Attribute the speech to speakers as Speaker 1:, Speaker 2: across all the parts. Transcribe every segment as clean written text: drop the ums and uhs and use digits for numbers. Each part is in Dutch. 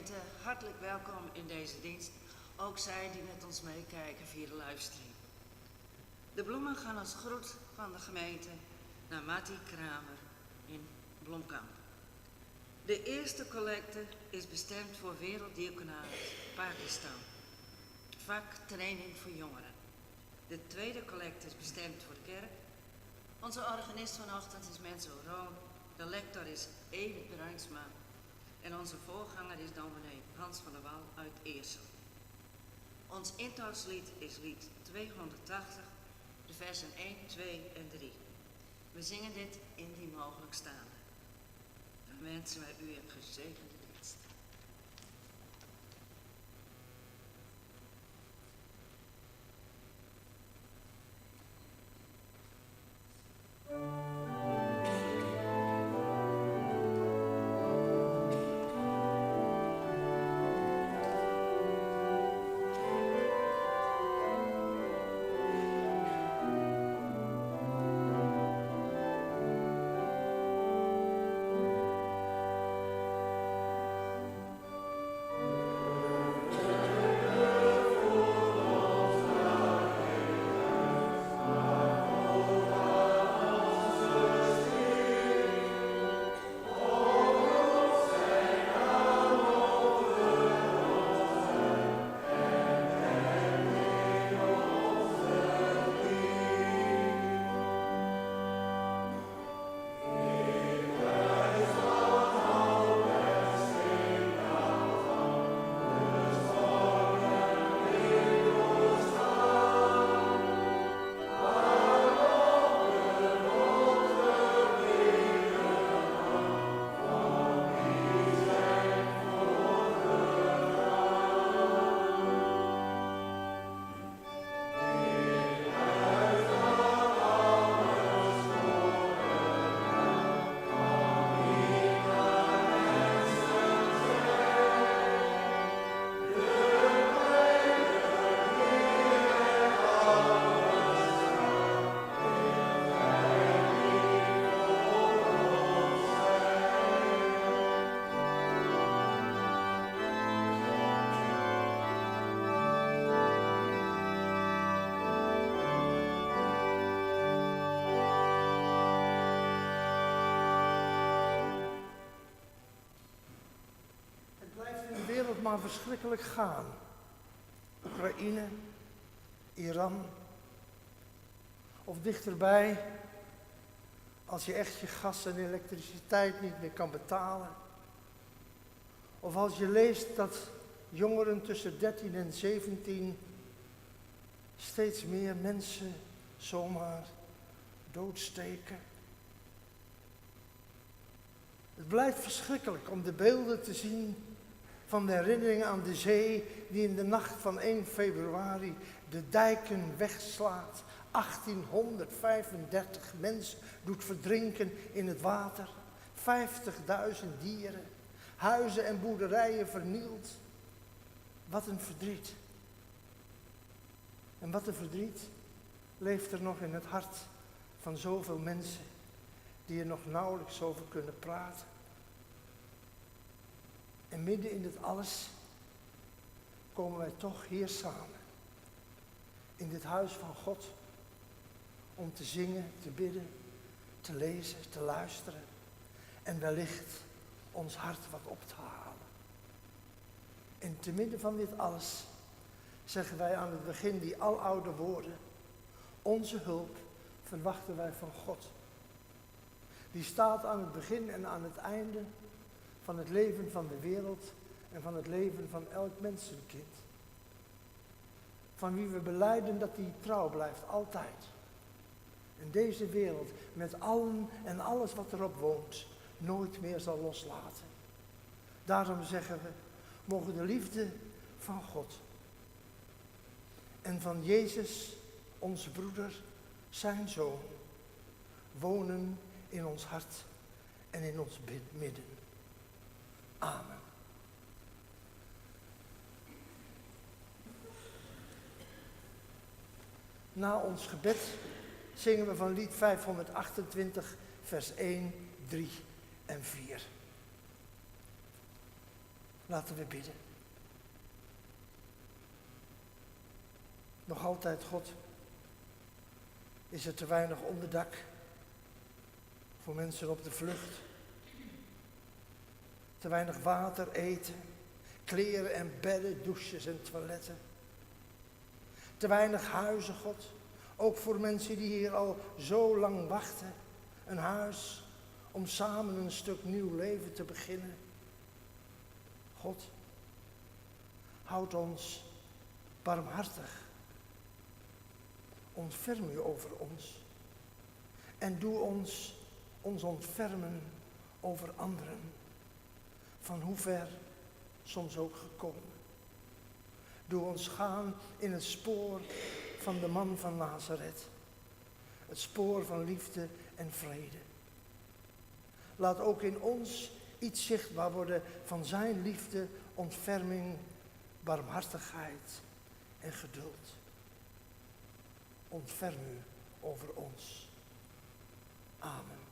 Speaker 1: gemeente, hartelijk welkom in deze dienst. Ook zij die met ons meekijken via de livestream. De bloemen gaan als groet van de gemeente naar Matti Kramer in Blomkamp. De eerste collecte is bestemd voor Werelddiaconaat Pakistan. Vak training voor jongeren. De tweede collecte is bestemd voor de kerk. Onze organist vanochtend is Menzo Roon. De lector is Ede Bruinsma. En onze voorganger is dominee Hans van der Wal uit Eersel. Ons intogslied is lied 280, de versen 1, 2 en 3. We zingen dit indien mogelijk staande. Dan wensen wij u een gezegende dienst.
Speaker 2: Maar verschrikkelijk gaan. Oekraïne, Iran. Of dichterbij, als je echt je gas en elektriciteit niet meer kan betalen. Of als je leest dat jongeren tussen 13 en 17 steeds meer mensen zomaar doodsteken. Het blijft verschrikkelijk om de beelden te zien van de herinnering aan de zee die in de nacht van 1 februari de dijken wegslaat. 1835 mensen doet verdrinken in het water. 50.000 dieren, huizen en boerderijen vernield. Wat een verdriet. En wat een verdriet leeft er nog in het hart van zoveel mensen die er nog nauwelijks over kunnen praten. En midden in dit alles komen wij toch hier samen. In dit huis van God. Om te zingen, te bidden, te lezen, te luisteren. En wellicht ons hart wat op te halen. En te midden van dit alles zeggen wij aan het begin die aloude woorden. Onze hulp verwachten wij van God. Die staat aan het begin en aan het einde van het leven van de wereld en van het leven van elk mensenkind. Van wie we belijden dat hij trouw blijft, altijd. En deze wereld, met allen en alles wat erop woont, nooit meer zal loslaten. Daarom zeggen we, mogen de liefde van God en van Jezus, onze broeder, zijn Zoon, wonen in ons hart en in ons midden. Amen. Na ons gebed zingen we van lied 528, vers 1, 3 en 4. Laten we bidden. Nog altijd, God, is er te weinig onderdak voor mensen op de vlucht. Te weinig water, eten, kleren en bedden, douches en toiletten. Te weinig huizen, God. Ook voor mensen die hier al zo lang wachten. Een huis om samen een stuk nieuw leven te beginnen. God, houd ons barmhartig. Ontferm u over ons. En doe ons ontfermen over anderen. Van hoe ver soms ook gekomen. Doe ons gaan in het spoor van de man van Nazareth. Het spoor van liefde en vrede. Laat ook in ons iets zichtbaar worden van zijn liefde, ontferming, barmhartigheid en geduld. Ontferm u over ons. Amen.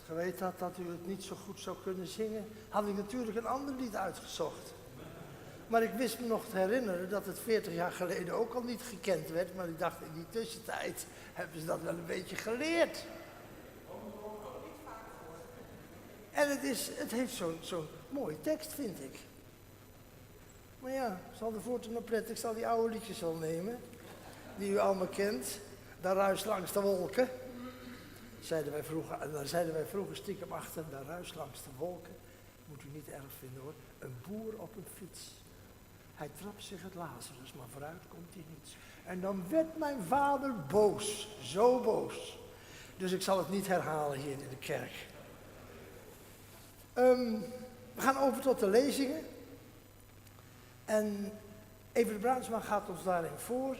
Speaker 2: Geweten had dat u het niet zo goed zou kunnen zingen, had ik natuurlijk een ander lied uitgezocht. Maar ik wist me nog te herinneren dat het 40 jaar geleden ook al niet gekend werd. Maar ik dacht, in die tussentijd hebben ze dat wel een beetje geleerd. En het heeft zo'n mooie tekst, vind ik. Maar ja, zal de voortaan nog prettig, ik zal die oude liedjes wel nemen. Die u allemaal kent. Daar ruist langs de wolken. Zeiden wij vroeger, en daar zeiden wij vroeger stiekem achter, daar ruist langs de wolken. Moet u niet erg vinden hoor. Een boer op een fiets. Hij trapt zich het Lazarus, maar vooruit komt hij niet. En dan werd mijn vader boos. Zo boos. Dus ik zal het niet herhalen hier in de kerk. We gaan over tot de lezingen. En Evert Bruinsma gaat ons daarin voor.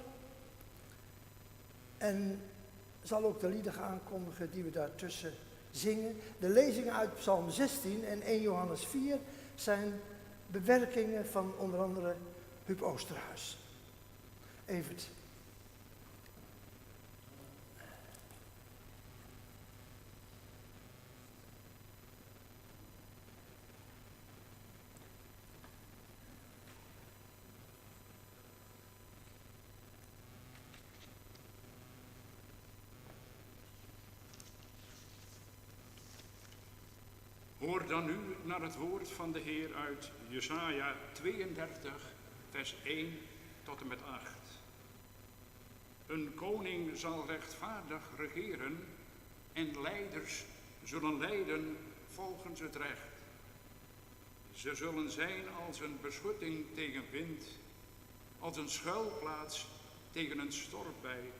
Speaker 2: En zal ook de liederen aankondigen die we daartussen zingen. De lezingen uit Psalm 16 en 1 Johannes 4 zijn bewerkingen van onder andere Huub Oosterhuis. Evert.
Speaker 3: Hoor dan nu naar het woord van de Heer uit Jesaja 32, vers 1 tot en met 8. Een koning zal rechtvaardig regeren en leiders zullen leiden volgens het recht. Ze zullen zijn als een beschutting tegen wind, als een schuilplaats tegen een stortbui,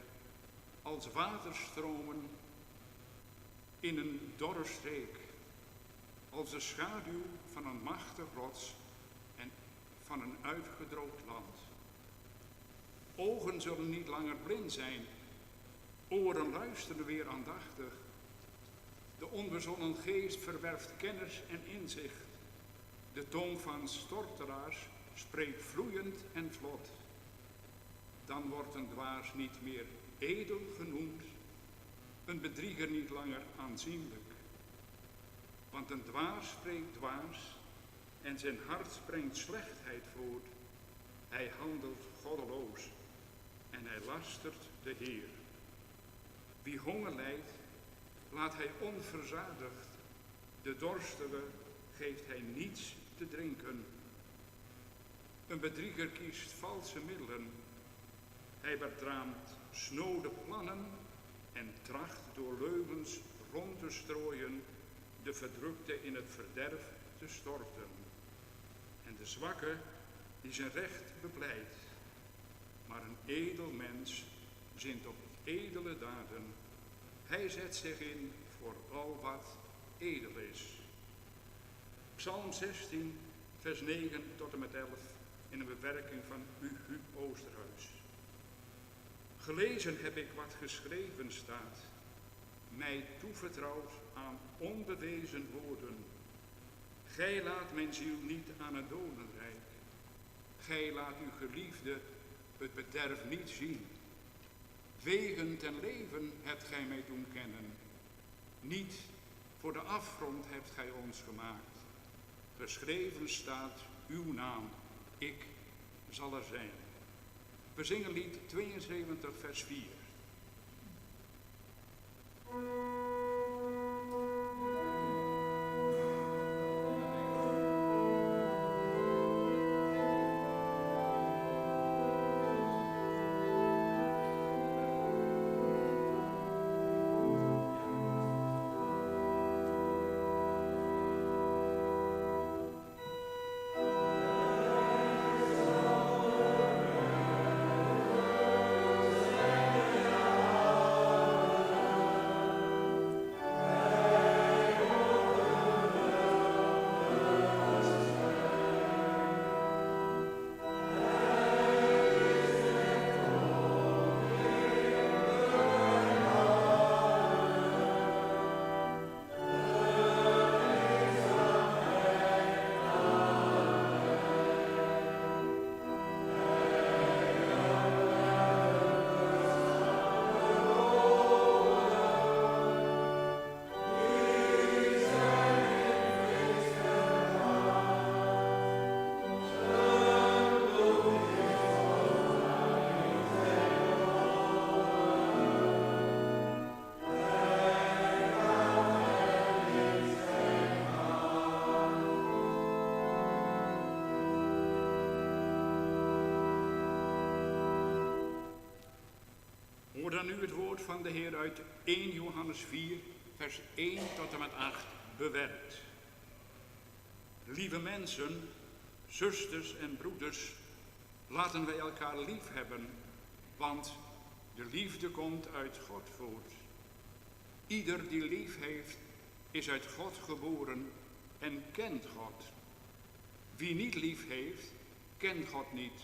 Speaker 3: als waterstromen in een dorre streek, als de schaduw van een machtig rots en van een uitgedroogd land. Ogen zullen niet langer blind zijn, oren luisteren weer aandachtig. De onbezonnen geest verwerft kennis en inzicht. De tong van storteraars spreekt vloeiend en vlot. Dan wordt een dwaas niet meer edel genoemd, een bedrieger niet langer aanzienlijk. Want een dwaas spreekt dwaas en zijn hart brengt slechtheid voort. Hij handelt goddeloos en hij lastert de Heer. Wie honger lijdt, laat hij onverzadigd. De dorstige geeft hij niets te drinken. Een bedrieger kiest valse middelen. Hij beraamt snode plannen en tracht door leugens rond te strooien de verdrukte in het verderf te storten. En de zwakke die zijn recht bepleit. Maar een edel mens zint op edele daden. Hij zet zich in voor al wat edel is. Psalm 16, vers 9 tot en met 11 in een bewerking van Huub Oosterhuis. Gelezen heb ik wat geschreven staat, mij toevertrouwd aan onbewezen woorden. Gij laat mijn ziel niet aan het dodenrijk. Gij laat uw geliefde het bederf niet zien. Wegen ten leven hebt gij mij doen kennen. Niet voor de afgrond hebt gij ons gemaakt. Geschreven staat uw naam, ik zal er zijn. We zingen lied 72, vers 4. Hoor dan nu het woord van de Heer uit 1 Johannes 4, vers 1 tot en met 8 bewerkt. Lieve mensen, zusters en broeders, laten wij elkaar lief hebben, want de liefde komt uit God voort. Ieder die lief heeft, is uit God geboren en kent God. Wie niet lief heeft, kent God niet,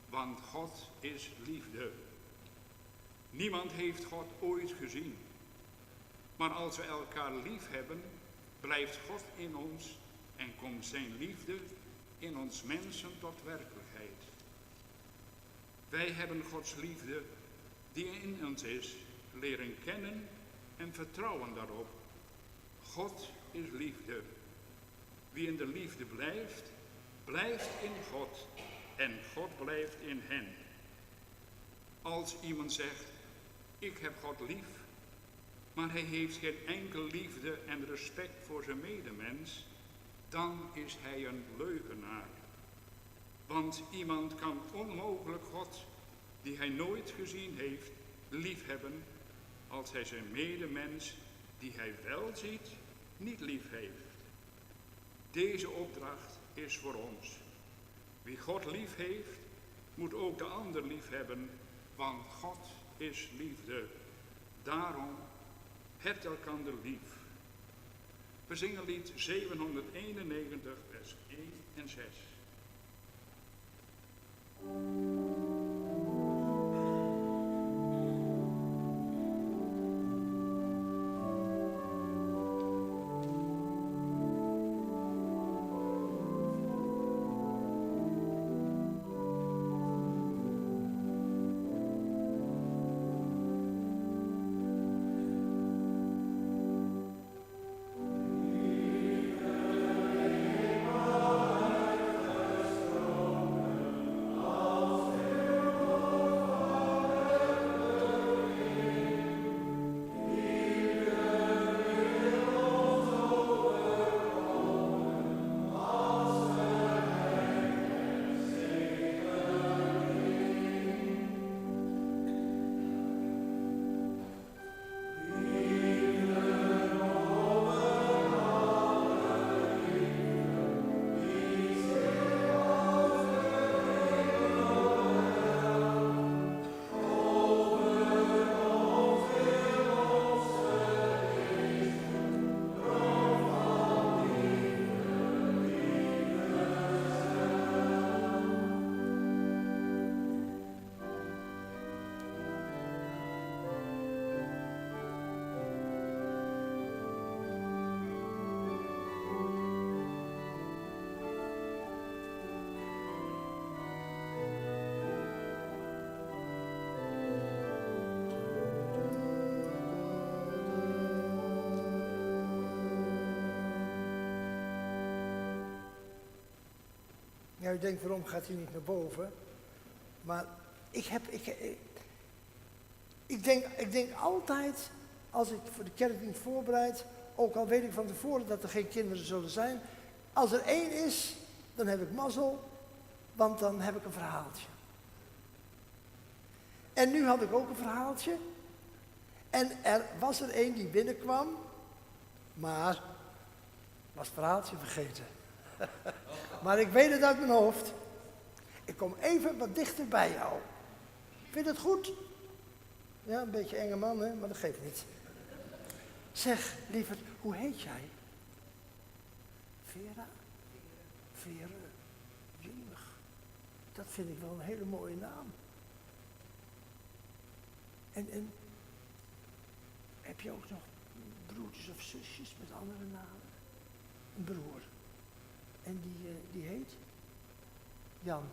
Speaker 3: want God is liefde. Niemand heeft God ooit gezien. Maar als we elkaar lief hebben, blijft God in ons en komt zijn liefde in ons mensen tot werkelijkheid. Wij hebben Gods liefde die in ons is, leren kennen en vertrouwen daarop. God is liefde. Wie in de liefde blijft, blijft in God en God blijft in hen. Als iemand zegt, ik heb God lief, maar hij heeft geen enkel liefde en respect voor zijn medemens, dan is hij een leugenaar. Want iemand kan onmogelijk God, die hij nooit gezien heeft, liefhebben als hij zijn medemens, die hij wel ziet, niet lief heeft. Deze opdracht is voor ons. Wie God lief heeft, moet ook de ander lief hebben, want God is liefde. Daarom hebt elkander lief. We zingen lied 791, vers 1 en 6.
Speaker 2: Ja, u denkt, waarom gaat hij niet naar boven? Maar ik denk altijd, als ik voor de kerkdienst voorbereid, ook al weet ik van tevoren dat er geen kinderen zullen zijn, als er één is, dan heb ik mazzel, want dan heb ik een verhaaltje. En nu had ik ook een verhaaltje. En er was er één die binnenkwam, maar was het verhaaltje vergeten. Maar ik weet het uit mijn hoofd. Ik kom even wat dichter bij jou. Vind je het goed? Ja, een beetje enge man, hè? Maar dat geeft niet. Zeg, lieverd, hoe heet jij? Vera? Vera. Jemig. Dat vind ik wel een hele mooie naam. En heb je ook nog broertjes of zusjes met andere namen? Een broer. En die heet? Jan.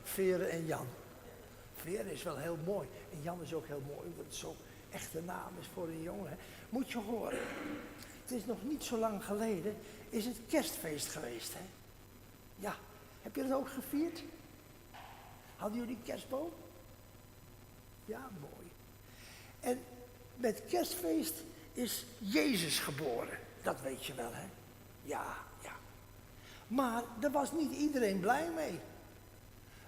Speaker 2: Vere en Jan. Vere is wel heel mooi. En Jan is ook heel mooi, omdat het zo'n echte naam is voor een jongen. Hè? Moet je horen. Het is nog niet zo lang geleden, is het kerstfeest geweest. Hè? Ja. Heb je dat ook gevierd? Hadden jullie kerstboom? Ja, mooi. En met kerstfeest is Jezus geboren. Dat weet je wel, hè? Ja. Maar daar was niet iedereen blij mee.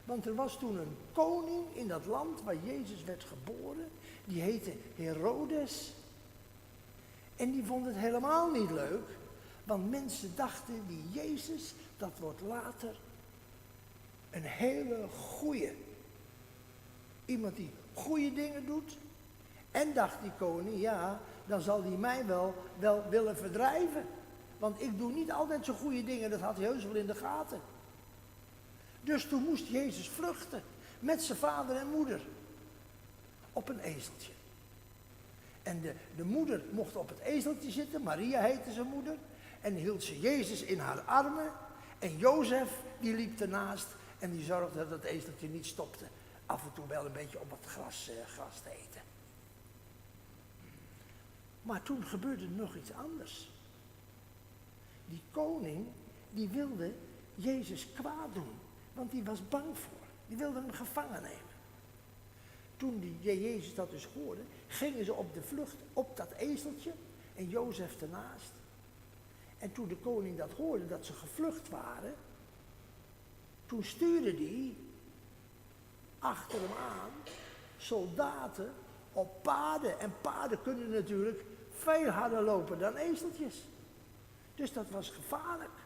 Speaker 2: Want er was toen een koning in dat land waar Jezus werd geboren. Die heette Herodes. En die vond het helemaal niet leuk. Want mensen dachten, die Jezus, dat wordt later een hele goeie. Iemand die goede dingen doet. En dacht die koning, ja, dan zal die mij wel willen verdrijven. Want ik doe niet altijd zo goede dingen, dat had hij heus wel in de gaten. Dus toen moest Jezus vluchten met zijn vader en moeder. Op een ezeltje. En de moeder mocht op het ezeltje zitten, Maria heette zijn moeder. en hield ze Jezus in haar armen. En Jozef, die liep ernaast en die zorgde dat het ezeltje niet stopte. Af en toe wel een beetje op het gras te eten. Maar toen gebeurde er nog iets anders. Die koning, die wilde Jezus kwaad doen, want die was bang voor. Die wilde hem gevangen nemen. Toen die Jezus dat dus hoorde, gingen ze op de vlucht op dat ezeltje en Jozef ernaast. En toen de koning dat hoorde, dat ze gevlucht waren, toen stuurde hij achter hem aan soldaten op paarden. En paarden kunnen natuurlijk veel harder lopen dan ezeltjes. Dus dat was gevaarlijk.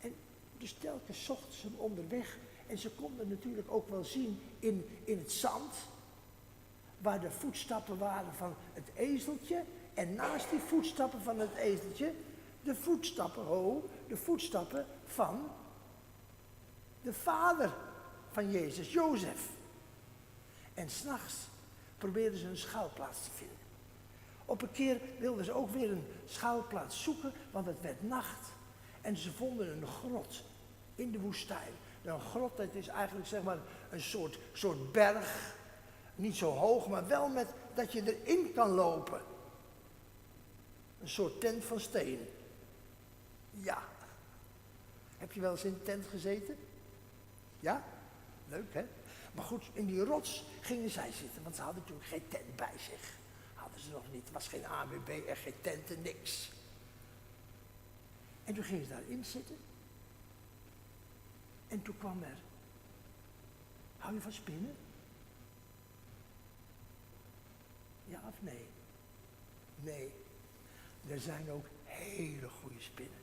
Speaker 2: En dus telkens zochten ze hem onderweg. En ze konden natuurlijk ook wel zien in het zand, waar de voetstappen waren van het ezeltje. En naast die voetstappen van het ezeltje, de voetstappen van de vader van Jezus, Jozef. En 's nachts probeerden ze een schuilplaats te vinden. Op een keer wilden ze ook weer een schuilplaats zoeken, want het werd nacht. En ze vonden een grot in de woestijn. Een grot, dat is eigenlijk zeg maar een soort berg. Niet zo hoog, maar wel met dat je erin kan lopen. Een soort tent van steen. Ja. Heb je wel eens in een tent gezeten? Ja? Leuk, hè? Maar goed, in die rots gingen zij zitten, want ze hadden natuurlijk geen tent bij zich. Hadden ze nog niet. Er was geen ANWB en geen tenten, niks. En toen gingen ze daarin zitten. En toen kwam er... Hou je van spinnen? Ja of nee? Nee. Er zijn ook hele goede spinnen.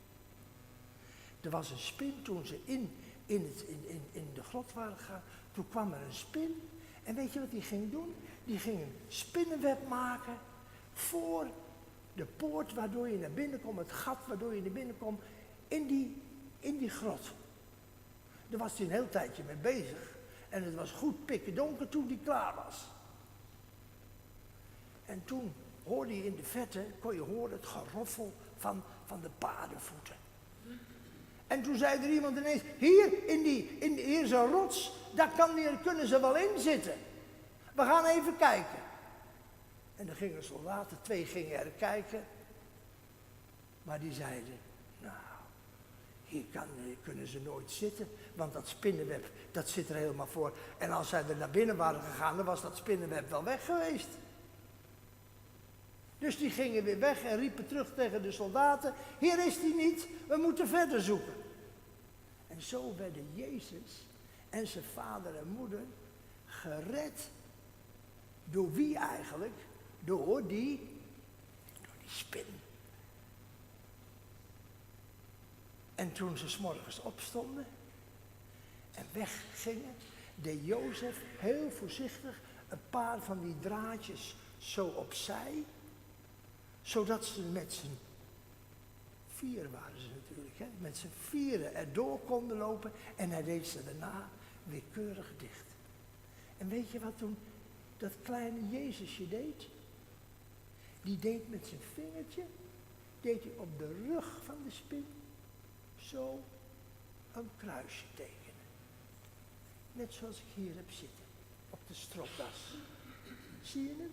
Speaker 2: Er was een spin toen ze in de grot waren gegaan. Toen kwam er een spin. En weet je wat die ging doen? Die ging een spinnenweb maken voor de poort waardoor je naar binnen komt. Het gat waardoor je naar binnen komt in die grot. Daar was hij een heel tijdje mee bezig. En het was goed pikken donker toen die klaar was. En toen hoorde je in de verte, kon je horen het geroffel van de paardenvoeten. En toen zei er iemand ineens, hier is een rots, daar kunnen ze wel in zitten. We gaan even kijken. En er gingen soldaten, 2 gingen er kijken. Maar die zeiden, nou, hier kunnen ze nooit zitten, want dat spinnenweb, dat zit er helemaal voor. En als zij er naar binnen waren gegaan, dan was dat spinnenweb wel weg geweest. Dus die gingen weer weg en riepen terug tegen de soldaten, hier is hij niet, we moeten verder zoeken. En zo werden Jezus en zijn vader en moeder gered. Door wie eigenlijk? Door die spin. En toen ze 's morgens opstonden en weggingen, deed Jozef heel voorzichtig een paar van die draadjes zo opzij, zodat ze met z'n 4 waren ze natuurlijk, hè? Met z'n 4 erdoor konden lopen en hij deed ze daarna weer keurig dicht. En weet je wat toen dat kleine Jezusje deed? Die deed met zijn vingertje, deed hij op de rug van de spin zo een kruisje tekenen. Net zoals ik hier heb zitten, op de stropdas. Zie je hem?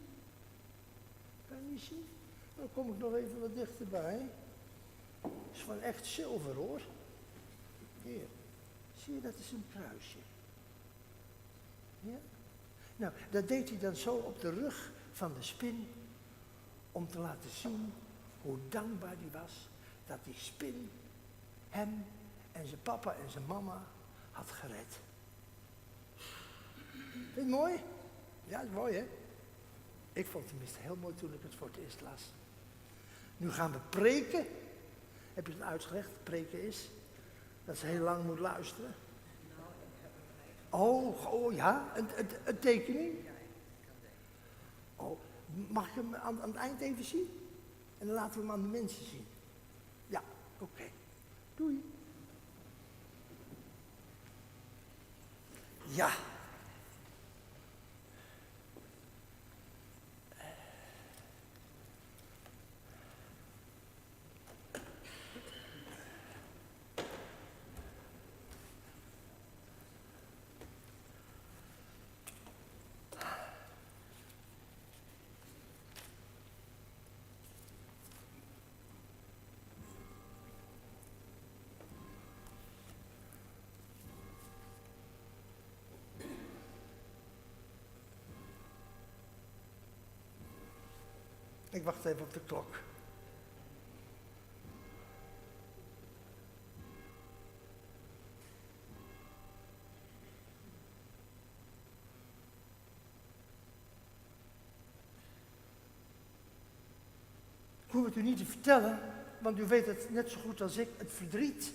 Speaker 2: Kan je niet zien? Dan kom ik nog even wat dichterbij. Het is van echt zilver hoor. Hier, zie je, dat is een kruisje. Ja? Nou, dat deed hij dan zo op de rug van de spin, om te laten zien hoe dankbaar hij was dat die spin hem en zijn papa en zijn mama had gered. Vind je het mooi? Ja, dat is mooi hè? Ik vond het tenminste heel mooi toen ik het voor het eerst las. Nu gaan we preken. Heb je het uitgelegd? Preken is dat ze heel lang moet luisteren. Oh ja, een tekening? Oh, mag ik hem aan het eind even zien? En dan laten we hem aan de mensen zien. Ja, oké. Doei. Ja. Ik wacht even op de klok. Ik hoef het u niet te vertellen, want u weet het net zo goed als ik. Het verdriet,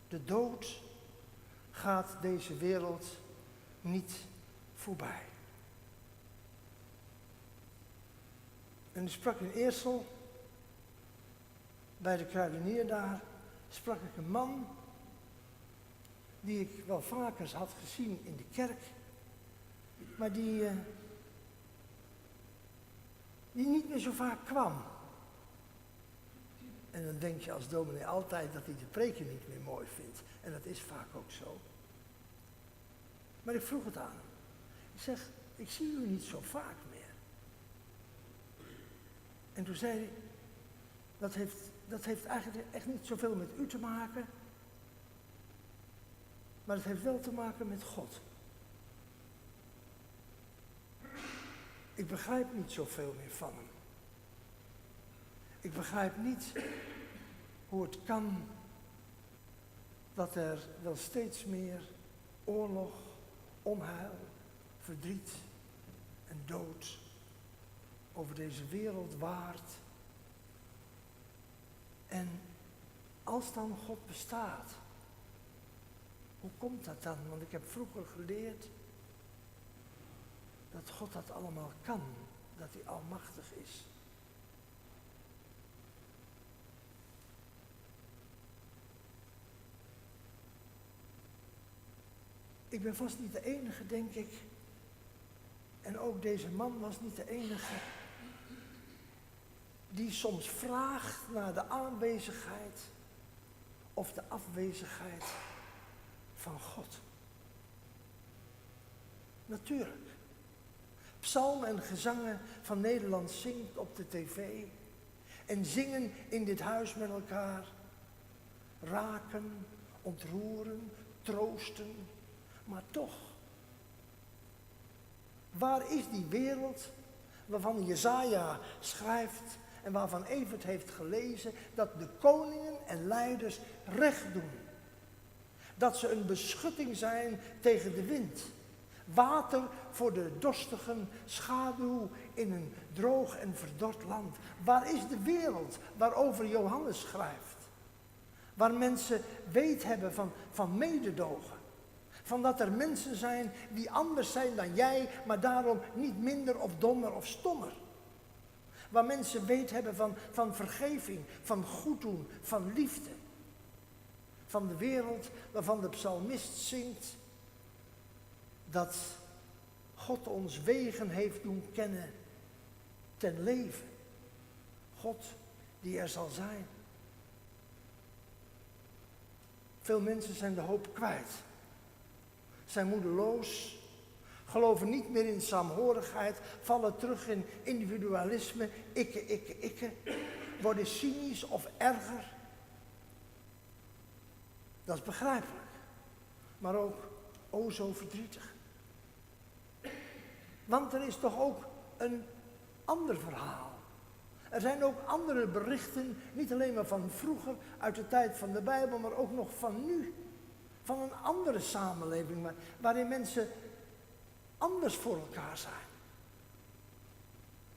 Speaker 2: de dood, gaat deze wereld niet voorbij. En ik sprak in Eersel, bij de kruidenier daar, sprak ik een man die ik wel vaker had gezien in de kerk, maar die niet meer zo vaak kwam. En dan denk je als dominee altijd dat hij de preken niet meer mooi vindt. En dat is vaak ook zo. Maar ik vroeg het aan hem. Ik zeg, ik zie u niet zo vaak meer. En toen zei hij, dat heeft eigenlijk echt niet zoveel met u te maken. Maar het heeft wel te maken met God. Ik begrijp niet zoveel meer van hem. Ik begrijp niet hoe het kan dat er wel steeds meer oorlog, onheil, verdriet en dood over deze wereld waart. En als dan God bestaat, hoe komt dat dan? Want ik heb vroeger geleerd dat God dat allemaal kan, dat hij almachtig is. Ik ben vast niet de enige, denk ik. En ook deze man was niet de enige die soms vraagt naar de aanwezigheid of de afwezigheid van God. Natuurlijk. Psalmen en gezangen van Nederland zingt op de tv en zingen in dit huis met elkaar. Raken, ontroeren, troosten. Maar toch, waar is die wereld waarvan Jesaja schrijft en waarvan Evert heeft gelezen dat de koningen en leiders recht doen. Dat ze een beschutting zijn tegen de wind. Water voor de dorstigen, schaduw in een droog en verdord land. Waar is de wereld waarover Johannes schrijft? Waar mensen weet hebben van mededogen. Van dat er mensen zijn die anders zijn dan jij, maar daarom niet minder of dommer of stommer. Waar mensen weet hebben van vergeving, van goeddoen, van liefde. Van de wereld waarvan de psalmist zingt dat God ons wegen heeft doen kennen ten leven. God die er zal zijn. Veel mensen zijn de hoop kwijt. Zijn moedeloos, geloven niet meer in saamhorigheid, vallen terug in individualisme, ikke, worden cynisch of erger. Dat is begrijpelijk, maar ook o zo verdrietig. Want er is toch ook een ander verhaal. Er zijn ook andere berichten, niet alleen maar van vroeger, uit de tijd van de Bijbel, maar ook nog van nu. Van een andere samenleving, waarin mensen anders voor elkaar zijn.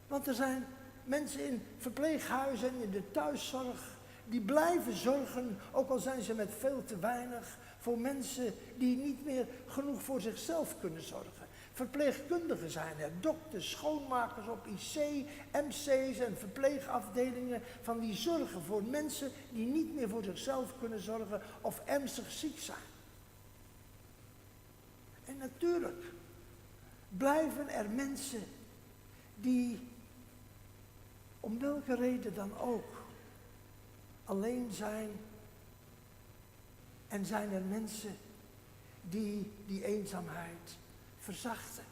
Speaker 2: Want er zijn mensen in verpleeghuizen en in de thuiszorg die blijven zorgen, ook al zijn ze met veel te weinig, voor mensen die niet meer genoeg voor zichzelf kunnen zorgen. Verpleegkundigen zijn er, dokters, schoonmakers op IC, MC's en verpleegafdelingen van die zorgen voor mensen die niet meer voor zichzelf kunnen zorgen of ernstig ziek zijn. En natuurlijk blijven er mensen die, om welke reden dan ook, alleen zijn. En zijn er mensen die die eenzaamheid verzachten.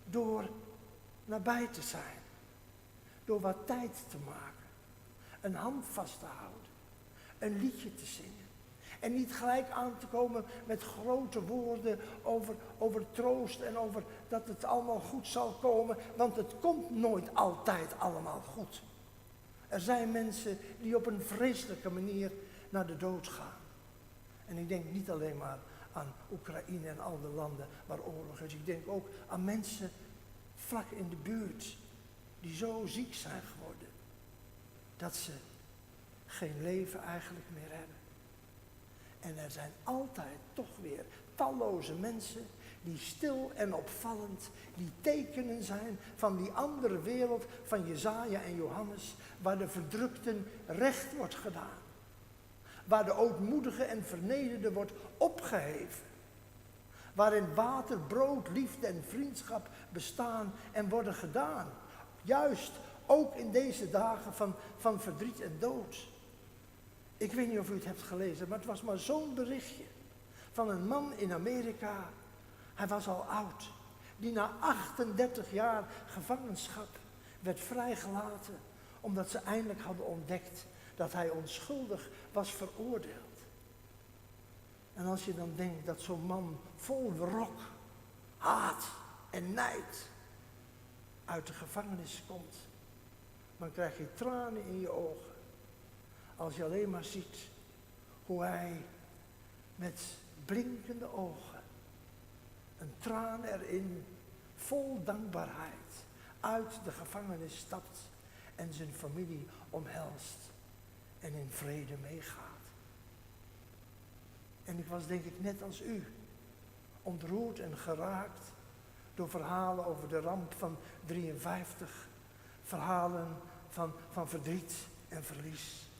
Speaker 2: Door nabij te zijn. Door wat tijd te maken. Een hand vast te houden. Een liedje te zingen. En niet gelijk aan te komen met grote woorden over troost en over dat het allemaal goed zal komen. Want het komt nooit altijd allemaal goed. Er zijn mensen die op een vreselijke manier naar de dood gaan. En ik denk niet alleen maar aan Oekraïne en al de landen waar oorlog is. Ik denk ook aan mensen vlak in de buurt die zo ziek zijn geworden dat ze geen leven eigenlijk meer hebben. En er zijn altijd toch weer talloze mensen die stil en opvallend, die tekenen zijn van die andere wereld van Jesaja en Johannes, waar de verdrukten recht wordt gedaan. Waar de ootmoedige en vernederde wordt opgeheven. Waarin water, brood, liefde en vriendschap bestaan en worden gedaan. Juist ook in deze dagen van verdriet en dood. Ik weet niet of u het hebt gelezen, maar het was maar zo'n berichtje van een man in Amerika. Hij was al oud, die na 38 jaar gevangenschap werd vrijgelaten, omdat ze eindelijk hadden ontdekt dat hij onschuldig was veroordeeld. En als je dan denkt dat zo'n man vol wrok, haat en nijd uit de gevangenis komt, dan krijg je tranen in je ogen. Als je alleen maar ziet hoe hij met blinkende ogen, een traan erin, vol dankbaarheid, uit de gevangenis stapt en zijn familie omhelst en in vrede meegaat. En ik was denk ik net als u, ontroerd en geraakt door verhalen over de ramp van 53, verhalen van verdriet en verlies,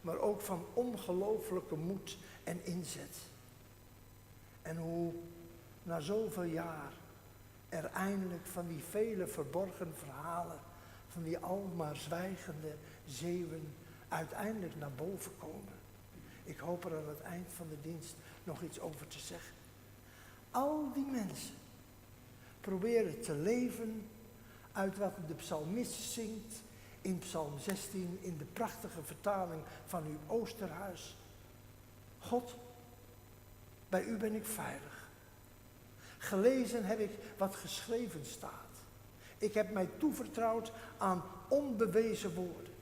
Speaker 2: maar ook van ongelooflijke moed en inzet. En hoe na zoveel jaar er eindelijk van die vele verborgen verhalen, van die almaar zwijgende zeeuwen, uiteindelijk naar boven komen. Ik hoop er aan het eind van de dienst nog iets over te zeggen. Al die mensen proberen te leven uit wat de psalmist zingt in Psalm 16, in de prachtige vertaling van uw Oosterhuis. God, bij u ben ik veilig. Gelezen heb ik wat geschreven staat. Ik heb mij toevertrouwd aan onbewezen woorden.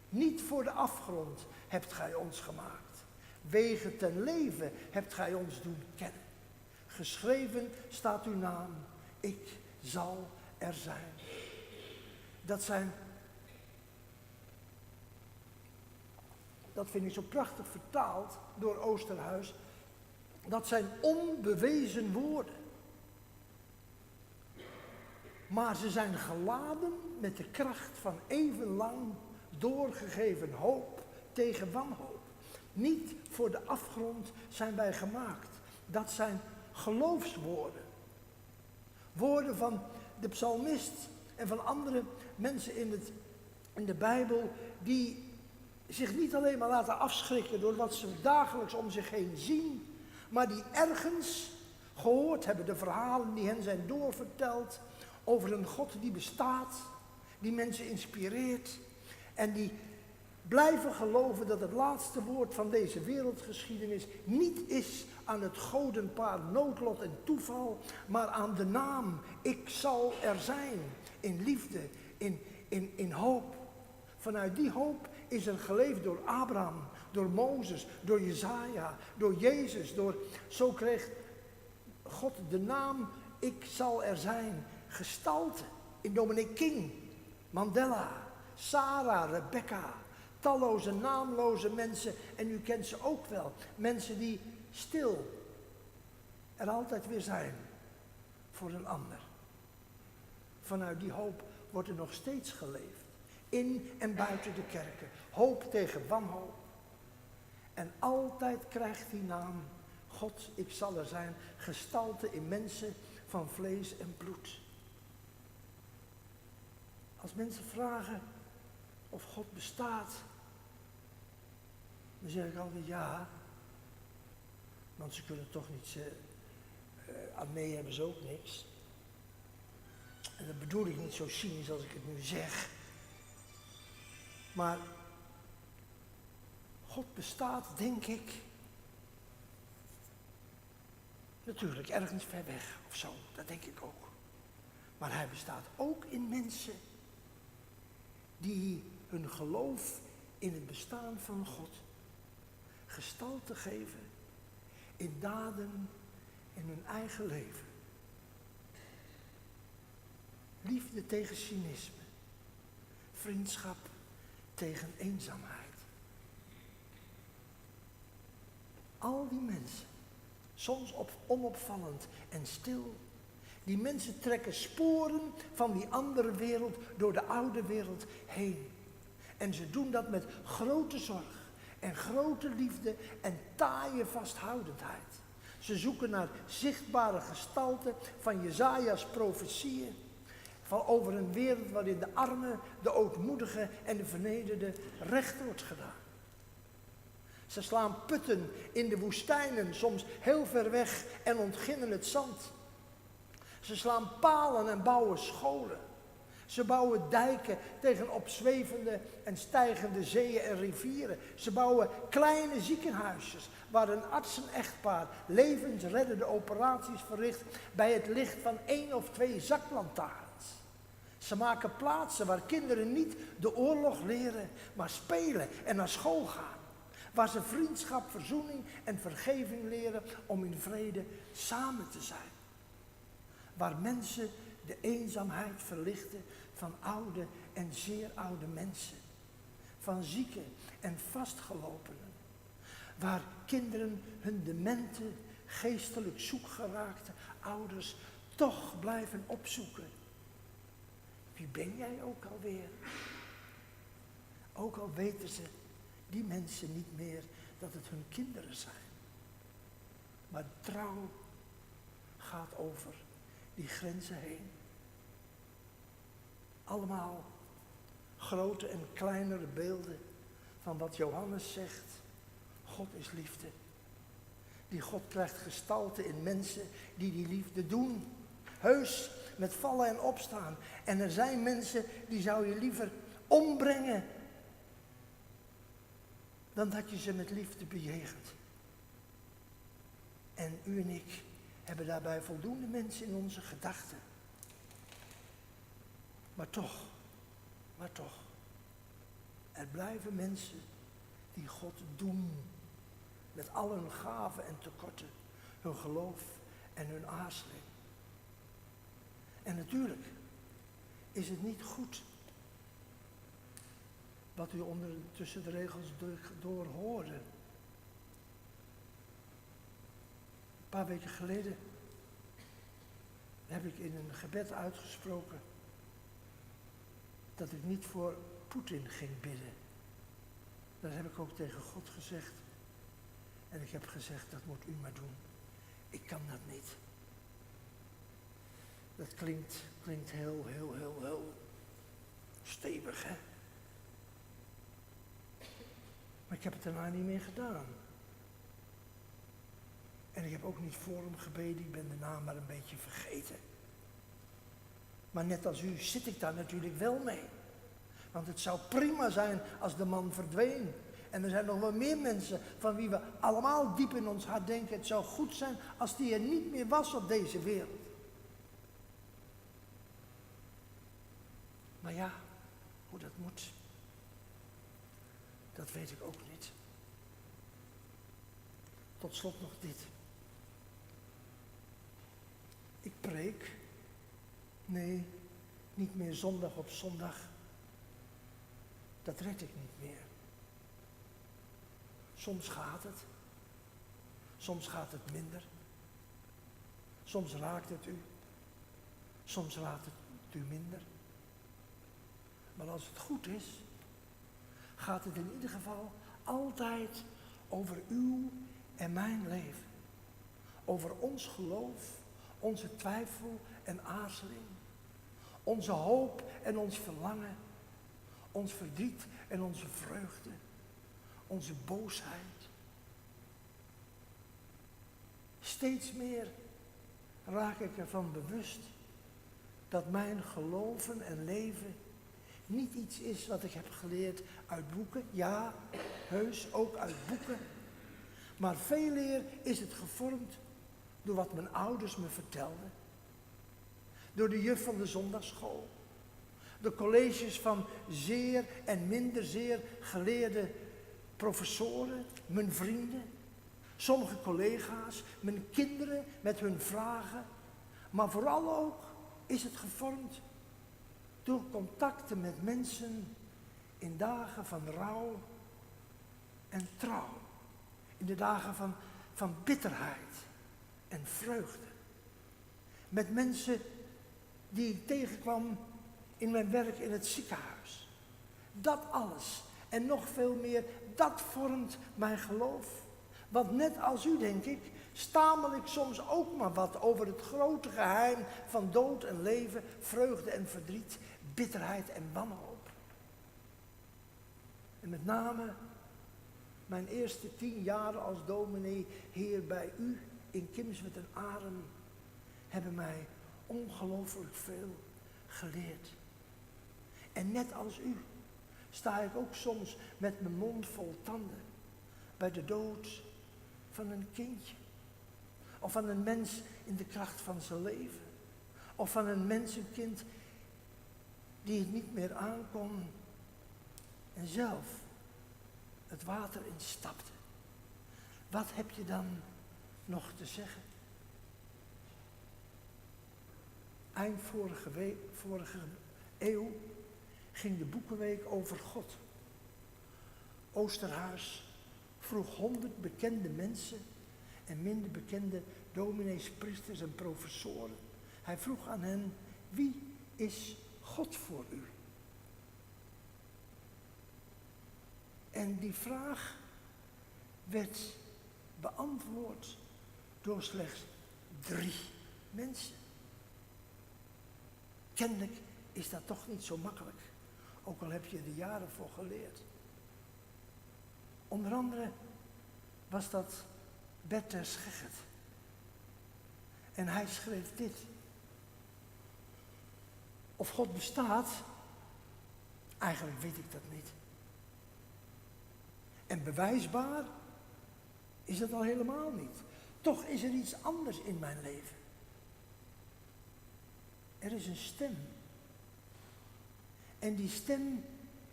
Speaker 2: Niet voor de afgrond hebt gij ons gemaakt. Wegen ten leven hebt gij ons doen kennen. Geschreven staat uw naam. Ik zal er zijn. Dat vind ik zo prachtig vertaald door Oosterhuis. Dat zijn onbewezen woorden. Maar ze zijn geladen met de kracht van eeuwenlang doorgegeven hoop tegen wanhoop. Niet voor de afgrond zijn wij gemaakt. Dat zijn geloofswoorden. Woorden van de psalmist en van andere mensen in de Bijbel die zich niet alleen maar laten afschrikken door wat ze dagelijks om zich heen zien, maar die ergens gehoord hebben, de verhalen die hen zijn doorverteld over een God die bestaat, die mensen inspireert en die blijven geloven dat het laatste woord van deze wereldgeschiedenis niet is aan het godenpaar noodlot en toeval, maar aan de naam ik zal er zijn, in liefde, in hoop. Vanuit die hoop is er geleefd door Abraham, door Mozes, door Jesaja, door Jezus. Zo kreeg God de naam ik zal er zijn gestalte in Dominic King, Mandela, Sarah, Rebecca. Talloze naamloze mensen, en u kent ze ook wel. Mensen die stil er altijd weer zijn voor een ander. Vanuit die hoop wordt er nog steeds geleefd. In en buiten de kerken. Hoop tegen wanhoop. En altijd krijgt die naam, God, ik zal er zijn, gestalte in mensen van vlees en bloed. Als mensen vragen of God bestaat, dan zeg ik altijd ja. Want ze kunnen toch niet, aan nee hebben ze ook niks. En dat bedoel ik niet zo cynisch als ik het nu zeg. Maar God bestaat, denk ik, Natuurlijk, ergens ver weg of zo, dat denk ik ook. Maar hij bestaat ook in mensen die hun geloof in het bestaan van God gestalte geven in daden in hun eigen leven. Liefde tegen cynisme. Vriendschap tegen eenzaamheid. Al die mensen, soms onopvallend en stil, die mensen trekken sporen van die andere wereld door de oude wereld heen. En ze doen dat met grote zorg en grote liefde en taaie vasthoudendheid. Ze zoeken naar zichtbare gestalten van Jesaja's profetieën. Van over een wereld waarin de armen, de ootmoedigen en de vernederden recht wordt gedaan. Ze slaan putten in de woestijnen, soms heel ver weg, en ontginnen het zand. Ze slaan palen en bouwen scholen. Ze bouwen dijken tegen opzwevende en stijgende zeeën en rivieren. Ze bouwen kleine ziekenhuisjes waar een artsen-echtpaar levensreddende operaties verricht bij het licht van 1 of 2 zaklantaarns. Ze maken plaatsen waar kinderen niet de oorlog leren, maar spelen en naar school gaan. Waar ze vriendschap, verzoening en vergeving leren om in vrede samen te zijn. Waar mensen de eenzaamheid verlichten van oude en zeer oude mensen. Van zieken en vastgelopenen. Waar kinderen hun demente, geestelijk zoekgeraakte ouders toch blijven opzoeken. Wie ben jij ook alweer? Ook al weten ze, die mensen, niet meer dat het hun kinderen zijn. Maar trouw gaat over die grenzen heen. Allemaal grote en kleinere beelden van wat Johannes zegt. God is liefde. Die God krijgt gestalte in mensen die die liefde doen. Heus, met vallen en opstaan. En er zijn mensen die zou je liever ombrengen dan dat je ze met liefde bejegent. En u en ik hebben daarbij voldoende mensen in onze gedachten. Maar toch, er blijven mensen die God doen. Met al hun gaven en tekorten, hun geloof en hun aarzeling. En natuurlijk is het niet goed wat u tussen de regels door hoorde. Een paar weken geleden heb ik in een gebed uitgesproken dat ik niet voor Poetin ging bidden. Dat heb ik ook tegen God gezegd. En ik heb gezegd, dat moet u maar doen. Ik kan dat niet. Dat klinkt heel stevig, hè? Maar ik heb het daarna niet meer gedaan. En ik heb ook niet voor hem gebeden, ik ben de naam maar een beetje vergeten. Maar net als u zit ik daar natuurlijk wel mee. Want het zou prima zijn als de man verdween. En er zijn nog wel meer mensen van wie we allemaal diep in ons hart denken, het zou goed zijn als die er niet meer was op deze wereld. Maar ja, hoe dat moet, dat weet ik ook niet. Tot slot nog dit. Ik preek, nee, niet meer zondag op zondag. Dat red ik niet meer. Soms gaat het. Soms gaat het minder. Soms raakt het u. Soms raakt het u minder. Maar als het goed is, gaat het in ieder geval altijd over uw en mijn leven. Over ons geloof, onze twijfel en aarzeling. Onze hoop en ons verlangen. Ons verdriet en onze vreugde. Onze boosheid. Steeds meer raak ik ervan bewust dat mijn geloven en leven niet iets is wat ik heb geleerd uit boeken. Ja, heus ook uit boeken. Maar veel eer is het gevormd door wat mijn ouders me vertelden. Door de juf van de zondagsschool. De colleges van zeer en minder zeer geleerde professoren, mijn vrienden, sommige collega's, mijn kinderen met hun vragen. Maar vooral ook is het gevormd door contacten met mensen in dagen van rouw en trouw. In de dagen van bitterheid en vreugde. Met mensen die ik tegenkwam in mijn werk in het ziekenhuis. Dat alles en nog veel meer, dat vormt mijn geloof. Want net als u, denk ik, stamel ik soms ook maar wat over het grote geheim van dood en leven, vreugde en verdriet, bitterheid en wanhoop. En met name mijn eerste 10 jaren als dominee hier bij u in Kimswerd en Arem hebben mij ongelooflijk veel geleerd. En net als u sta ik ook soms met mijn mond vol tanden bij de dood van een kindje. Of van een mens in de kracht van zijn leven. Of van een mensenkind die het niet meer aankon en zelf het water instapte. Wat heb je dan nog te zeggen? Eind vorige eeuw ging de Boekenweek over God. Oosterhuis vroeg 100 bekende mensen en minder bekende dominees, priesters en professoren. Hij vroeg aan hen, wie is God voor u? En die vraag werd beantwoord door slechts 3 mensen. Kennelijk is dat toch niet zo makkelijk, ook al heb je er jaren voor geleerd. Onder andere was dat Bert ter Schegget. En hij schreef dit. Of God bestaat, eigenlijk weet ik dat niet. En bewijsbaar is het al helemaal niet. Toch is er iets anders in mijn leven. Er is een stem. En die stem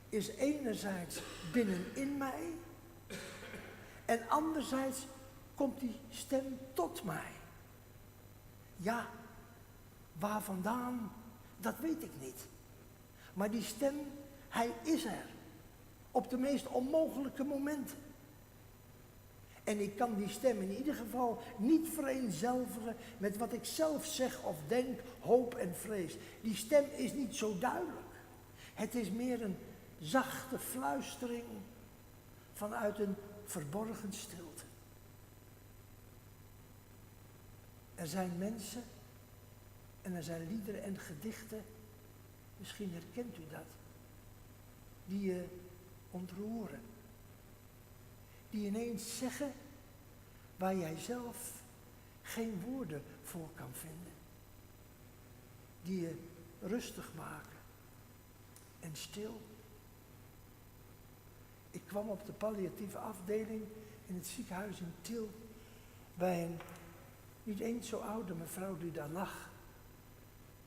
Speaker 2: is enerzijds binnenin mij en anderzijds komt die stem tot mij. Ja, waar vandaan, dat weet ik niet. Maar die stem, hij is er. Op de meest onmogelijke momenten. En ik kan die stem in ieder geval niet vereenzelvigen met wat ik zelf zeg of denk, hoop en vrees. Die stem is niet zo duidelijk. Het is meer een zachte fluistering vanuit een verborgen stilte. Er zijn mensen en er zijn liederen en gedichten, misschien herkent u dat, die je ontroeren. Die ineens zeggen waar jij zelf geen woorden voor kan vinden. Die je rustig maken en stil. Ik kwam op de palliatieve afdeling in het ziekenhuis in Tiel bij een niet eens zo oude mevrouw die daar lag.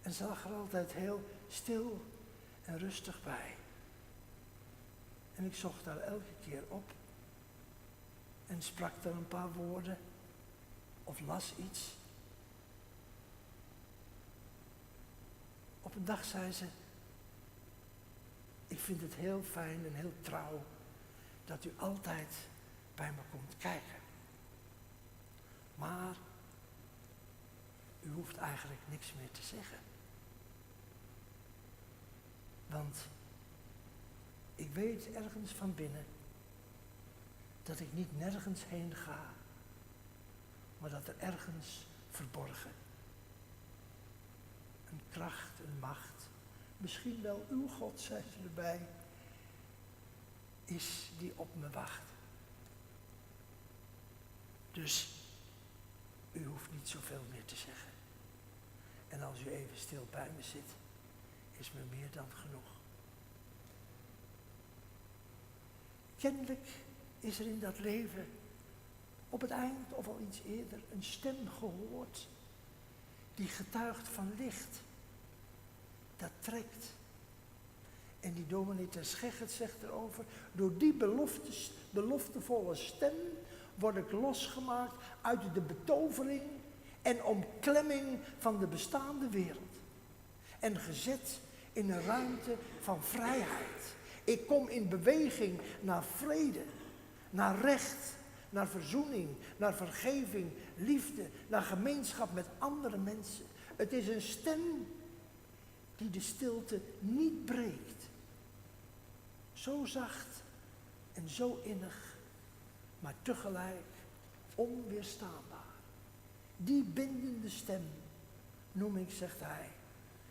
Speaker 2: En ze lag er altijd heel stil en rustig bij. En ik zocht haar elke keer op en sprak er een paar woorden of las iets. Op een dag zei ze, ik vind het heel fijn en heel trouw dat u altijd bij me komt kijken. Maar u hoeft eigenlijk niks meer te zeggen. Want ik weet ergens van binnen dat ik niet nergens heen ga, maar dat er ergens verborgen een kracht, een macht, misschien wel uw God, zei ze erbij, is die op me wacht. Dus u hoeft niet zoveel meer te zeggen. En als u even stil bij me zit, is me meer dan genoeg. Kennelijk is er in dat leven op het eind of al iets eerder een stem gehoord die getuigt van licht. Dat trekt. En die dominee ter Schegert zegt erover, door die beloftevolle stem word ik losgemaakt uit de betovering en omklemming van de bestaande wereld. En gezet in een ruimte van vrijheid. Ik kom in beweging naar vrede, naar recht, naar verzoening, naar vergeving, liefde, naar gemeenschap met andere mensen. Het is een stem die de stilte niet breekt. Zo zacht en zo innig, maar tegelijk onweerstaanbaar. Die bindende stem noem ik, zegt hij.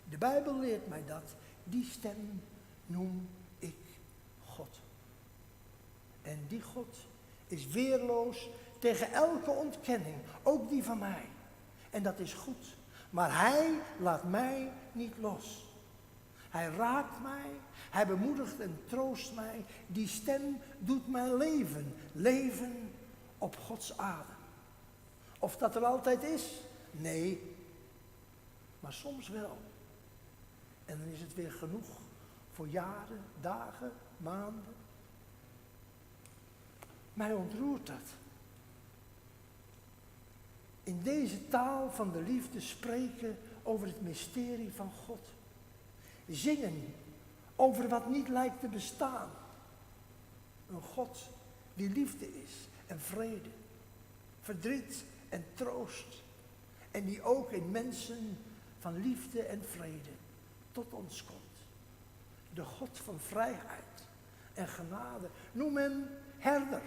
Speaker 2: De Bijbel leert mij dat. Die stem noem ik God. En die God is weerloos tegen elke ontkenning, ook die van mij. En dat is goed. Maar hij laat mij niet los. Hij raakt mij, hij bemoedigt en troost mij. Die stem doet mij leven. Leven op Gods adem. Of dat er altijd is? Nee. Maar soms wel. En dan is het weer genoeg voor jaren, dagen, maanden. Mij ontroert dat. In deze taal van de liefde spreken over het mysterie van God. Zingen over wat niet lijkt te bestaan. Een God die liefde is en vrede, verdriet en troost. En die ook in mensen van liefde en vrede tot ons komt. De God van vrijheid en genade. Noem hem herder.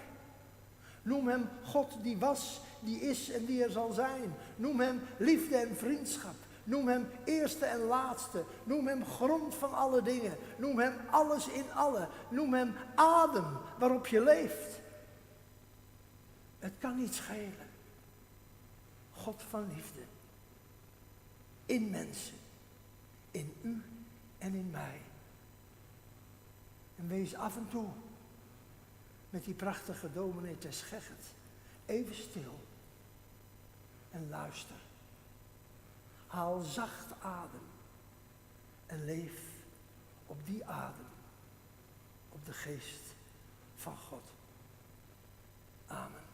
Speaker 2: Noem hem God die was, die is en die er zal zijn. Noem hem liefde en vriendschap. Noem hem eerste en laatste. Noem hem grond van alle dingen. Noem hem alles in alle. Noem hem adem waarop je leeft. Het kan niet schelen. God van liefde. In mensen. In u en in mij. En wees af en toe met die prachtige dominee ter Schegert even stil en luister. Haal zacht adem en leef op die adem, op de geest van God. Amen.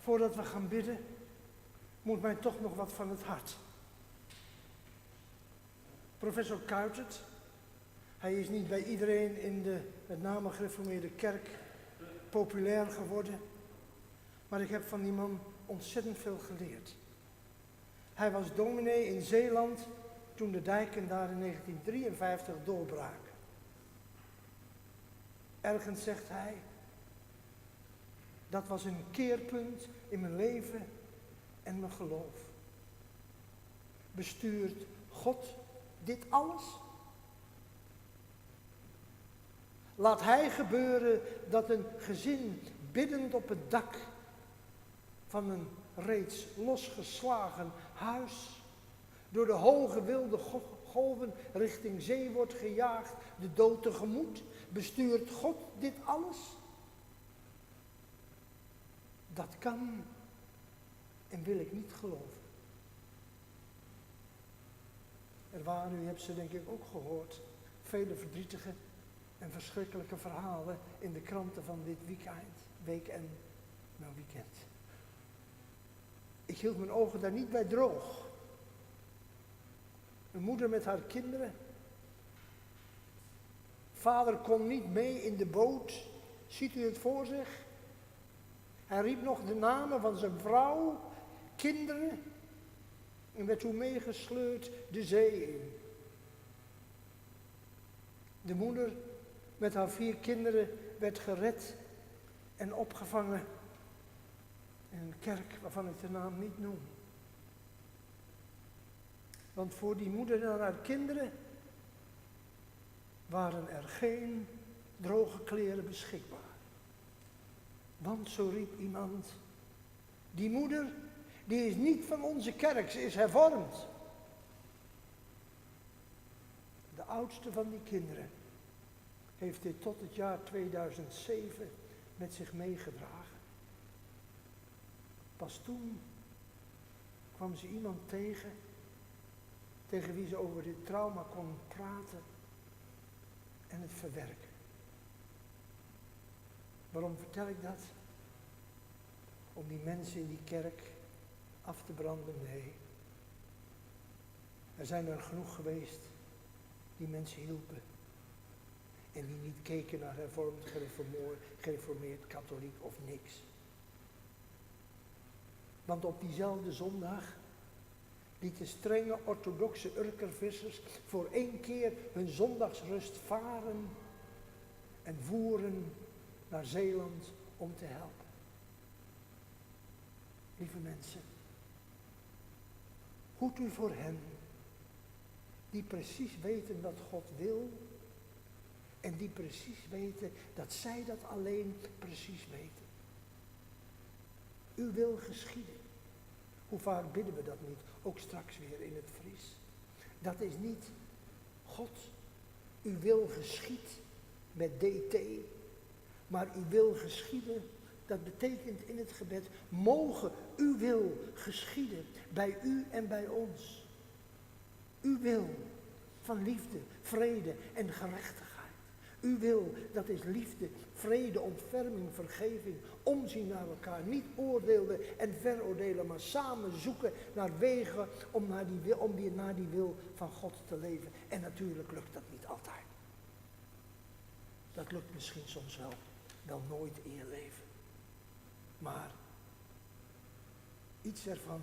Speaker 2: Voordat we gaan bidden, moet mij toch nog wat van het hart. Professor Kuijtert, hij is niet bij iedereen in de met name gereformeerde kerk populair geworden, maar ik heb van die man ontzettend veel geleerd. Hij was dominee in Zeeland toen de dijken daar in 1953 doorbraken. Ergens zegt hij, dat was een keerpunt in mijn leven en mijn geloof. Bestuurt God dit alles? Laat Hij gebeuren dat een gezin biddend op het dak van een reeds losgeslagen huis door de hoge wilde golven richting zee wordt gejaagd, de dood tegemoet? Bestuurt God dit alles? Dat kan en wil ik niet geloven. Er waren, u hebt ze denk ik ook gehoord, vele verdrietige en verschrikkelijke verhalen in de kranten van dit weekend. Ik hield mijn ogen daar niet bij droog. Een moeder met haar kinderen. Vader kon niet mee in de boot. Ziet u het voor zich? Hij riep nog de namen van zijn vrouw, kinderen en werd toen meegesleurd de zee in. De moeder met haar 4 kinderen werd gered en opgevangen in een kerk waarvan ik de naam niet noem. Want voor die moeder en haar kinderen waren er geen droge kleren beschikbaar. Want zo riep iemand, die moeder, die is niet van onze kerk, ze is hervormd. De oudste van die kinderen heeft dit tot het jaar 2007 met zich meegedragen. Pas toen kwam ze iemand tegen wie ze over dit trauma kon praten en het verwerken. Waarom vertel ik dat? Om die mensen in die kerk af te branden? Nee. Er zijn er genoeg geweest die mensen hielpen. En die niet keken naar hervormd, gereformeerd, katholiek of niks. Want op diezelfde zondag lieten strenge orthodoxe Urkervissers voor 1 keer hun zondagsrust varen en voeren naar Zeeland om te helpen. Lieve mensen, hoedt u voor hen die precies weten wat God wil en die precies weten dat zij dat alleen precies weten. Uw wil geschieden. Hoe vaak bidden we dat niet? Ook straks weer in het Fries. Dat is niet God, uw wil geschied met DT. Maar uw wil geschieden, dat betekent in het gebed, mogen uw wil geschieden bij u en bij ons. Uw wil van liefde, vrede en gerechtigheid. Uw wil, dat is liefde, vrede, ontferming, vergeving, omzien naar elkaar. Niet oordelen en veroordelen, maar samen zoeken naar wegen om naar die wil van God te leven. En natuurlijk lukt dat niet altijd. Dat lukt misschien soms wel nooit in je leven. Maar iets ervan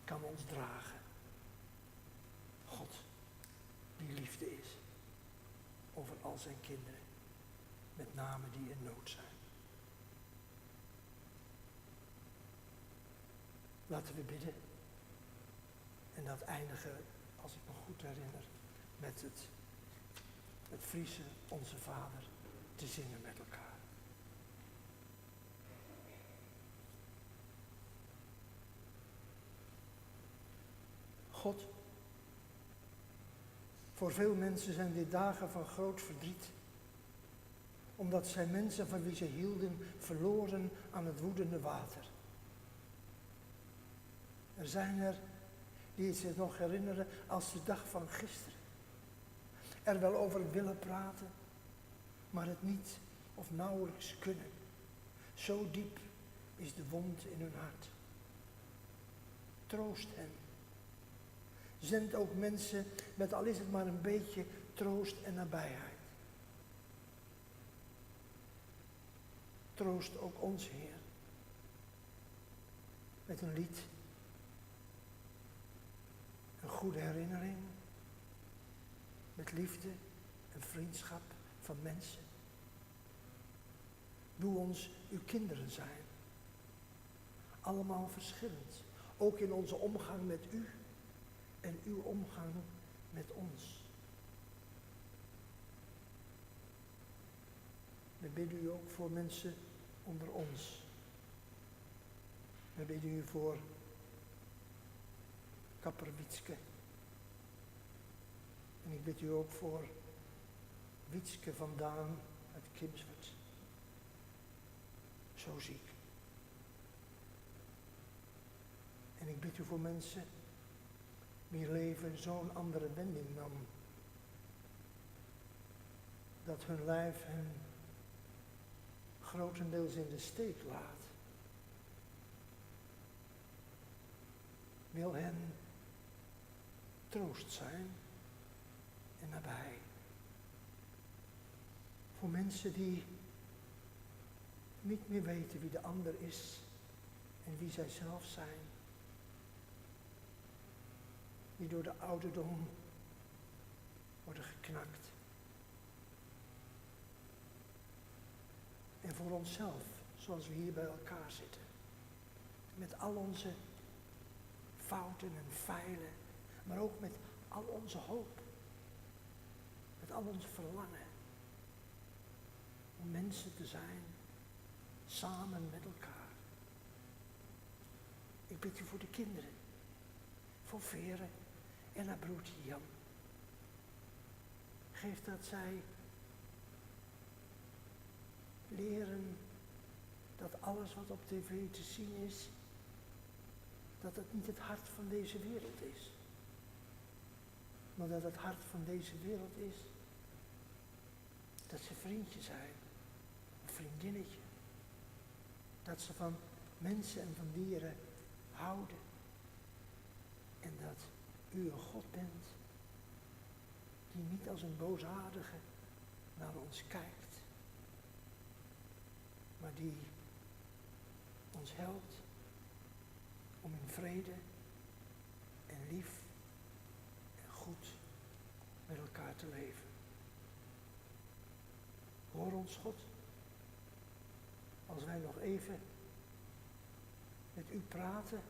Speaker 2: kan ons dragen. God, die liefde is over al zijn kinderen, met name die in nood zijn. Laten we bidden. En dat eindigen, als ik me goed herinner, met het Friese Onze Vader te zingen met elkaar. God, voor veel mensen zijn dit dagen van groot verdriet, omdat zij mensen van wie ze hielden verloren aan het woedende water. Er zijn er die het zich nog herinneren als de dag van gisteren. Er wel over willen praten, maar het niet of nauwelijks kunnen. Zo diep is de wond in hun hart. Troost hen. Zend ook mensen met, al is het maar een beetje, troost en nabijheid. Troost ook ons, Heer. Met een lied. Een goede herinnering. Met liefde en vriendschap van mensen. Doe ons uw kinderen zijn. Allemaal verschillend. Ook in onze omgang met u en uw omgang met ons. We bidden u ook voor mensen onder ons. We bidden u voor kapper Wietske. En ik bid u ook voor Wietske van Daan uit Kimswert. Zo ziek. En ik bid u voor mensen wier leven zo'n andere wending nam. Dat hun lijf hen grotendeels in de steek laat. Wil hen troost zijn en nabij. Voor mensen die niet meer weten wie de ander is en wie zij zelf zijn. Die door de ouderdom worden geknakt. En voor onszelf, zoals we hier bij elkaar zitten. Met al onze fouten en feilen, maar ook met al onze hoop. Met al ons verlangen. Om mensen te zijn, samen met elkaar. Ik bid u voor de kinderen. Voor Vere en haar broertje Jan. Geef dat zij leren dat alles wat op tv te zien is, dat het niet het hart van deze wereld is. Maar dat het hart van deze wereld is dat ze vriendje zijn, een vriendinnetje. Dat ze van mensen en van dieren houden. En dat u een God bent die niet als een boosaardige naar ons kijkt. Maar die ons helpt om in vrede en lief en goed met elkaar te leven. Hoor ons, God, als wij nog even met u praten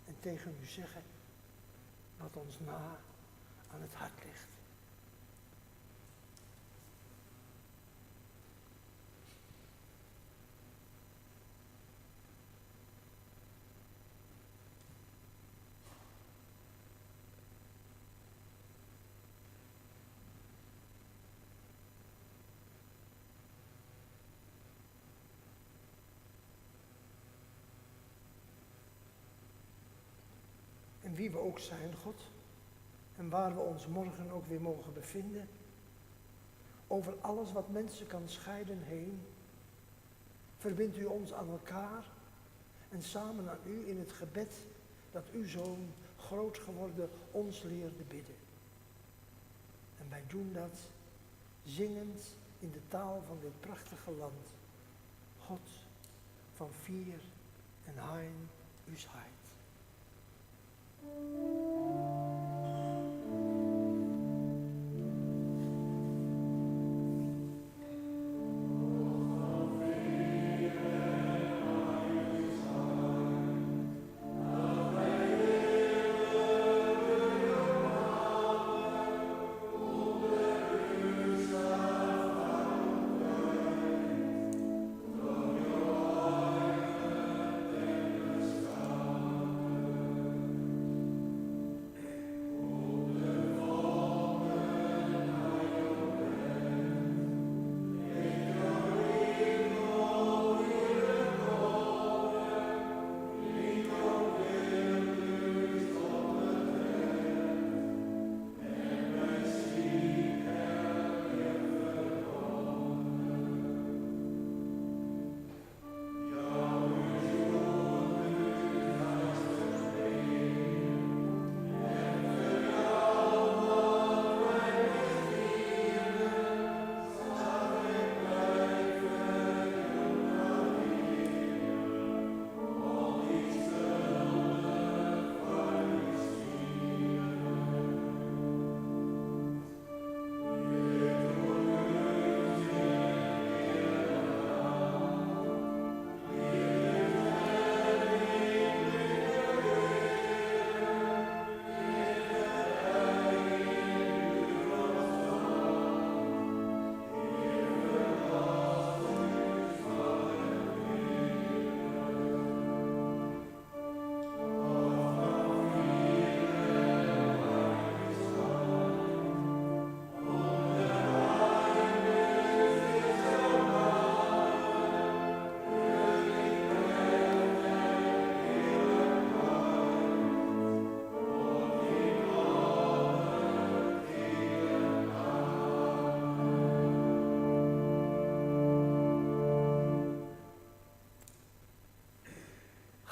Speaker 2: en tegen u zeggen wat ons na aan het hart ligt. En wie we ook zijn, God, en waar we ons morgen ook weer mogen bevinden, over alles wat mensen kan scheiden heen, verbindt u ons aan elkaar en samen aan u in het gebed dat uw Zoon groot geworden ons leerde bidden. En wij doen dat zingend in de taal van dit prachtige land. God van vier en hein us heit.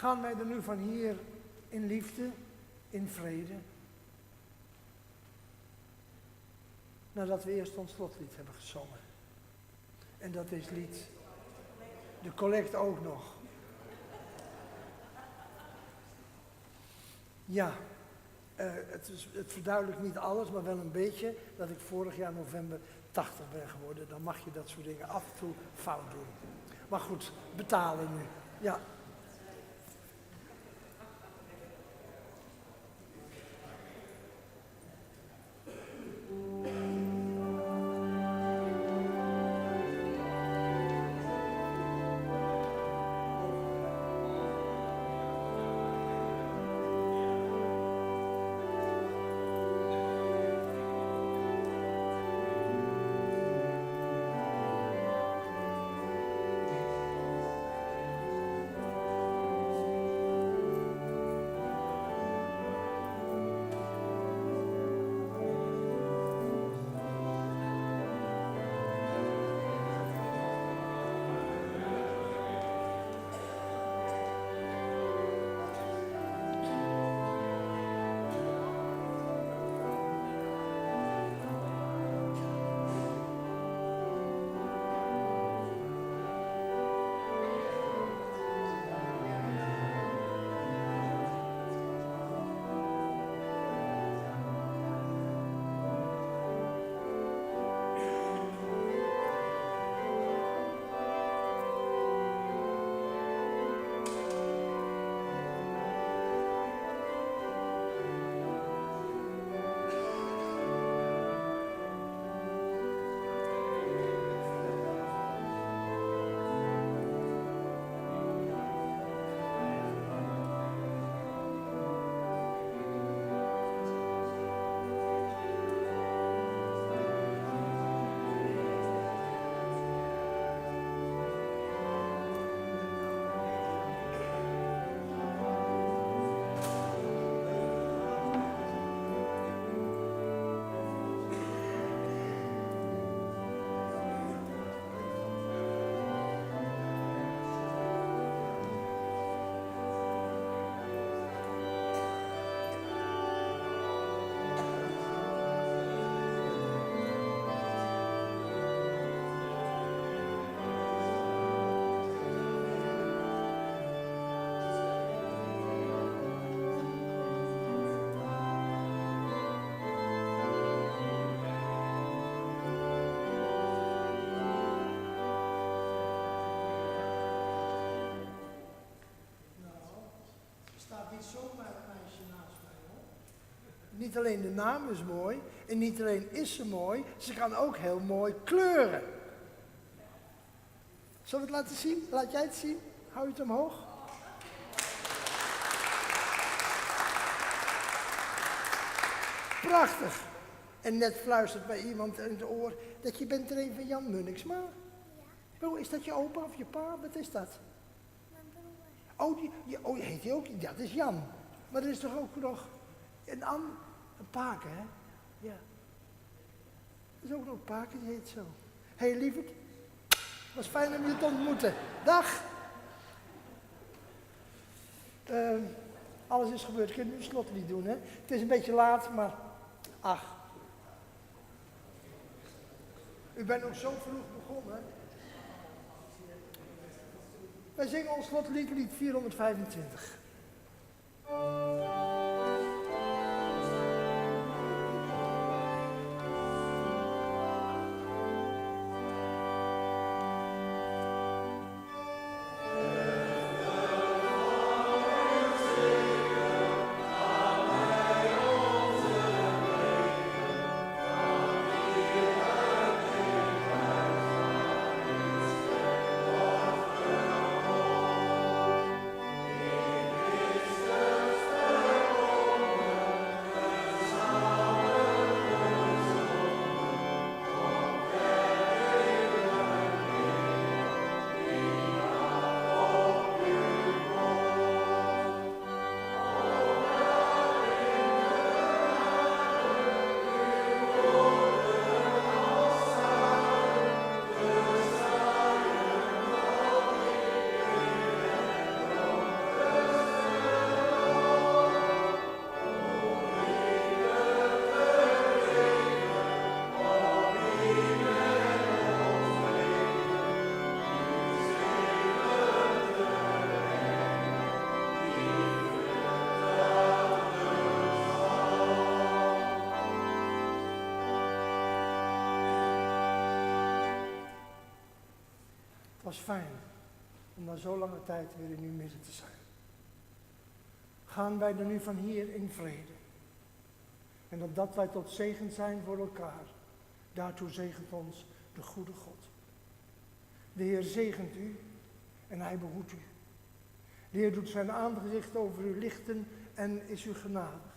Speaker 2: gaan wij er nu van hier in liefde, in vrede. Nadat we eerst ons slotlied hebben gezongen. En dat is lied, de collect ook nog. Ja, het verduidelijkt niet alles, maar wel een beetje dat ik vorig jaar november 80 ben geworden. Dan mag je dat soort dingen af en toe fout doen. Maar goed, betalen nu. Ja. Niet zomaar een meisje naast mij, hoor. Niet alleen de naam is mooi, en niet alleen is ze mooi, ze kan ook heel mooi kleuren. Zullen we het laten zien? Laat jij het zien? Hou je het omhoog? Prachtig. En net fluistert bij iemand in het oor dat je bent er een van Jan Munniksma. Ja. Oh, is dat je opa of je pa? Wat is dat? Oh, heet hij ook? Ja, dat is Jan. Maar er is toch ook nog een Paken, hè? Ja. Er is ook nog een Paken, die heet zo. Hé, lieverd. Was fijn om je te ontmoeten. Dag. Alles is gebeurd. Ik kan nu een slotlied doen, hè? Het is een beetje laat, maar ach. U bent ook zo vroeg begonnen. Wij zingen ons slotlied, lied 425. was fijn om na zo lange tijd weer in uw midden te zijn. Gaan wij er nu van hier in vrede. En opdat wij tot zegen zijn voor elkaar. Daartoe zegent ons de goede God. De Heer zegent u en hij behoedt u. De Heer doet zijn aangezicht over u lichten en is u genadig.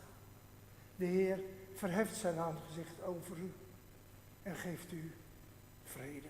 Speaker 2: De Heer verheft zijn aangezicht over u en geeft u vrede.